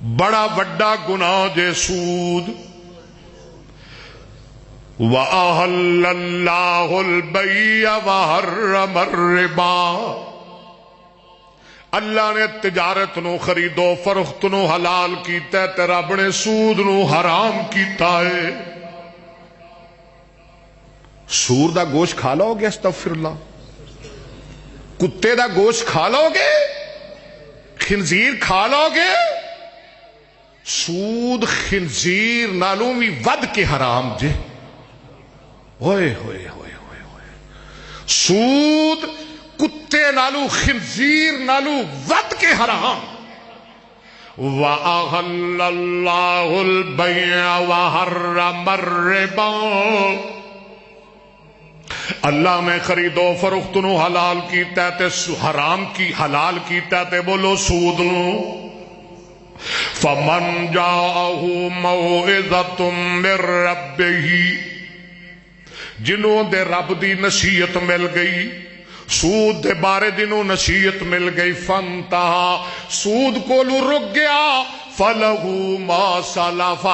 بڑا وڈا گناہ جے سود. وَأَحَلَّ اللَّهُ الْبَيْعَ وَحَرَّمَ الرِّبَا. اللہ نے تجارت نو خریدو فروخت نو حلال کیتا ہے تے رب نے سود نو حرام کیتا ہے. سور دا گوشت کھا لو گے؟ استغفر اللہ. کتے دا گوشت کھا لو گے؟ خنزیر کھا لو گے؟ سود خنزیر نالوں بھی ود کے حرام جے. ہوئے ہوئے ہوئے ہوئے ہوئے. سود کتے نالو خنزیر نالو ود کے حرام. وَأَحَلَّ اللَّهُ الْبَيْعَ وَحَرَّمَ الرِّبَا. اللہ میں خرید و فروخت نو حلال کیتا تے حرام کی حلال کیتا تے بولو سود نو. فَمَنْ جَاءَهُ مَوْعِظَةٌ مِّن رَّبِّهِ. جنہوں دے رب دی نصیحت مل گئی سود دے بارے جنہوں نصیحت مل گئی فانتہا سود کو رک گیا فَلَهُ مَا سَلَفَ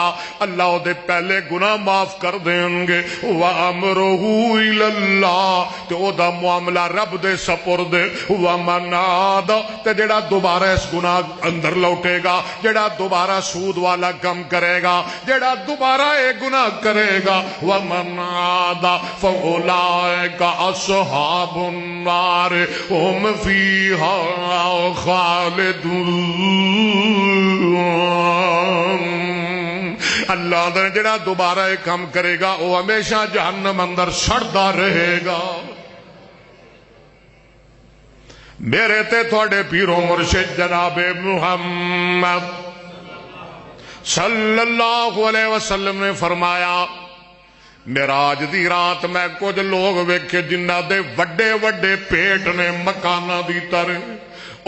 اللہ دے پہلے گناہ معاف کر دیں گے. وَأَمْرُهُ إِلَى اللَّهِ تے او دا معاملہ رب دے سپرد. وَمَنْ عَادَ تے جڑا دوبارہ اس گناہ اندر لوٹے گا جڑا دوبارہ سود والا کم کرے گا جڑا دوبارہ اے گناہ کرے گا وَمَنْ عَادَ فَأُولَئِكَ أَصْحَابُ النَّارِ هُمْ فِيهَا خَالِدُونَ. اللہ نے جڑا دوبارہ ایک کام کرے گا وہ ہمیشہ جہنم اندر سڑتا رہے گا. میرے تے تھوڑے پیرو مرشد جناب محمد صلی اللہ علیہ وسلم نے فرمایا معراج دی رات میں کچھ لوگ ویکھے جنہ دے وڈے وڈے پیٹ نے مکانہ دی طرح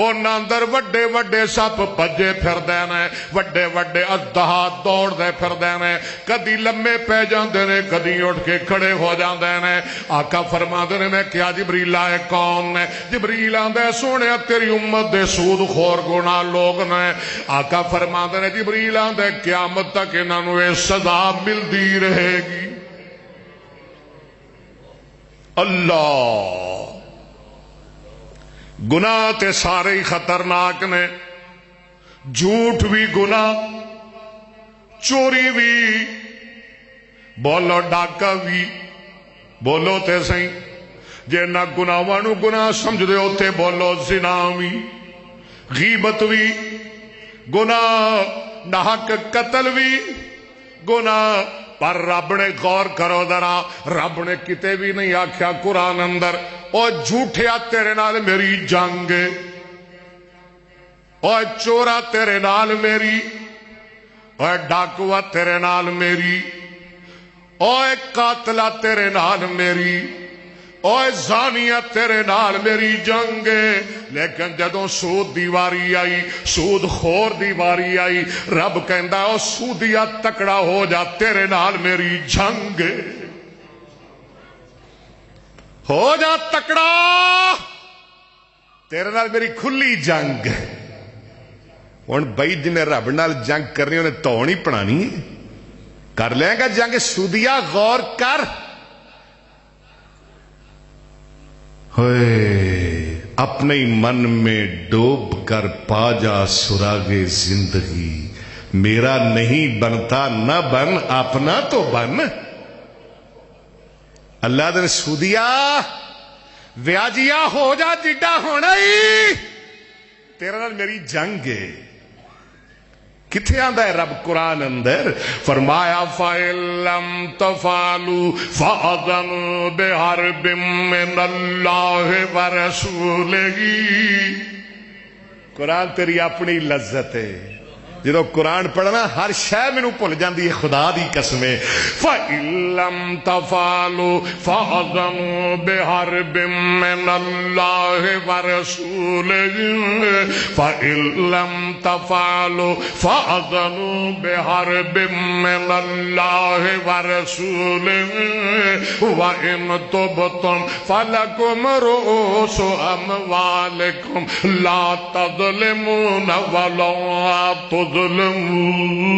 انہاں اندر وڈے وڈے سپ بجے پھر دینے وڈے وڈے اژدہا دوڑ دے پھر دینے کدی لمے پہ جاندے نے کدی اٹھ کے کھڑے ہو جاندے نے. آقا فرماندے نے میں کیا جبریل آئے کون نے؟ جبریل آندے سونے تیری امت دے سود خور گناہ لوگ نے. آقا فرماندے نے جبریل آندے قیامت تک انہاں نوں اے سزا ملدی رہے گی. اللہ گناہ تے سارے ہی خطرناک نے. جھوٹ بھی گناہ چوری بھی بولو ڈاکہ بھی بولو تے سہی. جے نہ گناہاں نو گناہ سمجھ دے ہوتے بولو زنا بھی غیبت بھی گناہ ناحق قتل بھی گناہ. پر رب نے غور کرو ذرا رب نے کتے بھی نہیں آکھیا قرآن اندر او جھوٹیا تیرے نال میری جنگ او چورا تیرے نال میری او ڈاکوا تیرے نال میری او قاتلہ تیرے نال میری او زانیہ تیرے نال میری جنگ. لیکن جدوں سود دی واری آئی سود خور دی واری آئی رب کہندا او سودیا تکڑا ہو جا تیرے نال میری جنگ ہو جا تکڑا تیرے نال میری کھلی جنگ. ہن بھائی جنہیں رب نال جنگ کرنی انہیں تو نہیں پڑھانی کر لیں گا جنگ. سودیا غور کر اپنے من میں ڈوب کر پا جا سراغے زندگی. میرا نہیں بنتا نہ بن اپنا تو بن. اللہ دے سودیا ویاجیا ہو جا جڈا ہونا ہی تیرے نال میری جنگ ہے. کتھے آندا ہے رب قرآن اندر فرمایا فَإِن لَّمْ تَفْعَلُوا فَأَذَنُوا بِحَرْبٍ مِّنَ اللَّهِ وَرَسُولِهِ. قرآن تیری اپنی لذت ہے. جدو قرآن پڑھنا ہر شے مینوں بھول جاندی ہے خدا دی قسم. فَإِن لَّمْ تَفْعَلُوا فَأَذَنُوا بِحَرْبٍ مِّنَ اللَّهِ وَرَسُولِهِ فَإِن لَّمْ تَفْعَلُوا فَأَذَنُوا بِحَرْبٍ مِّنَ اللَّهِ وَرَسُولِهِ وَإِن تُبْتُمْ فَلَكُمْ رُءُوسُ أَمْوَالِكُمْ لَا تَظْلِمُونَ وَلَا تُظْلَمُونَ. تظلمون